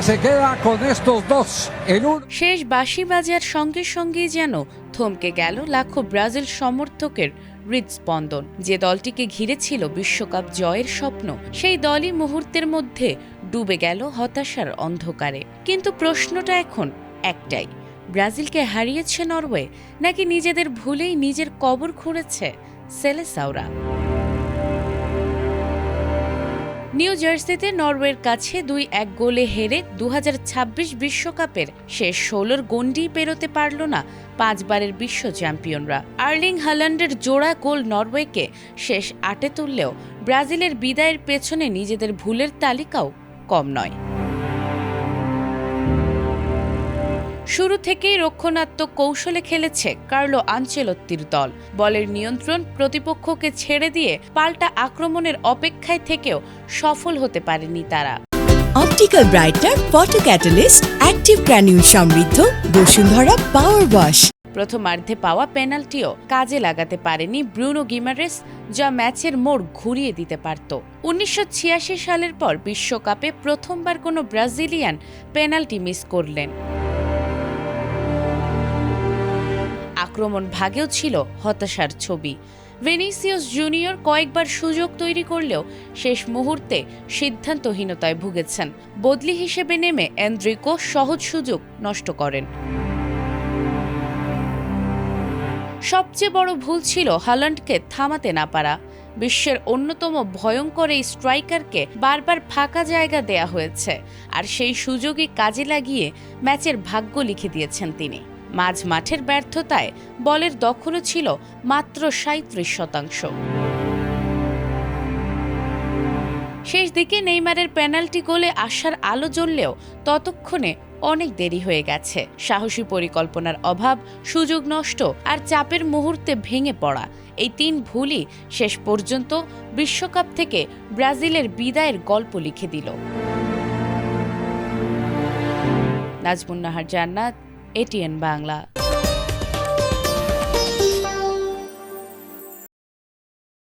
Se queda con estos dos en un. শেষ বাঁশি বাজার সঙ্গে সঙ্গেই যেন থমকে গেল লাখো ব্রাজিল সমর্থকের হৃদস্পন্দন। যে দলটিকে ঘিরে ছিল বিশ্বকাপ জয়ের স্বপ্ন, সেই দলই মুহূর্তের মধ্যে ডুবে গেল হতাশার অন্ধকারে। কিন্তু প্রশ্নটা এখন একটাই, ব্রাজিলকে হারিয়েছে নরওয়ে, নাকি নিজেদের ভুলেই নিজের কবর খুঁড়েছে সেলেসাওরা? নিউ জার্সিতে নরওয়ের কাছে 2-1 গোলে হেরে 2026 বিশ্বকাপের শেষ 16 গণ্ডি পেরোতে পারল না 5 বারের বিশ্ব চ্যাম্পিয়নরা। আর্লিং হাল্যান্ডের জোড়া গোল নরওয়েকে শেষ 8-এ তুললেও ব্রাজিলের বিদায়ের পেছনে নিজেদের ভুলের তালিকাও কম নয়। শুরু থেকেই রক্ষণাত্মক কৌশলে খেলেছে কার্লো আনচেলত্তির দল। বলের নিয়ন্ত্রণ প্রতিপক্ষকে ছেড়ে দিয়ে পাল্টা আক্রমণের অপেক্ষায় থেকেও সফল হতে পারেনি তারা। Optical brightener, photo catalyst, active granule সমৃদ্ধ বসুন্ধরা পাওয়ার ওয়াশ। প্রথমার্ধে পাওয়া পেনাল্টিও কাজে লাগাতে পারেনি ব্রুনো গিমারেস, যা ম্যাচের মোড় ঘুরিয়ে দিতে পারত। 1986 সালের পর বিশ্বকাপে প্রথমবার কোনো ব্রাজিলিয়ান পেনাল্টি মিস করলেন। আক্রমণ ভাগেও ছিল হতাশার ছবি। ভিনিসিয়াস জুনিয়র কয়েকবার সুযোগ তৈরি করলেও শেষ মুহূর্তে সিদ্ধান্তহীনতায় ভুগেছেন। বদলি হিসেবে নেমে এন্দ্রিকো সহজ সুযোগ নষ্ট করেন। সবচেয়ে বড় ভুল ছিল হাল্যান্ডকে থামাতে না পারা। বিশ্বের অন্যতম ভয়ঙ্কর এই স্ট্রাইকারকে বারবার ফাঁকা জায়গা দেয়া হয়েছে, আর সেই সুযোগই কাজে লাগিয়ে ম্যাচের ভাগ্য লিখে দিয়েছেন তিনি। মাঝ মাঠের ব্যর্থতায় বলের দখলও ছিল মাত্র 37%। শেষ দিকে নেইমারের পেনাল্টি গোলে আশার আলো জ্বললেও ততক্ষণে অনেক দেরি হয়ে গেছে। সাহসী পরিকল্পনার অভাব, সুযোগ নষ্ট আর চাপের মুহূর্তে ভেঙে পড়া, এই 3 ভুলই শেষ পর্যন্ত বিশ্বকাপ থেকে ব্রাজিলের বিদায়ের গল্প লিখে দিল। নাজমুন নাহার জান্নাত, এটিএন বাংলা।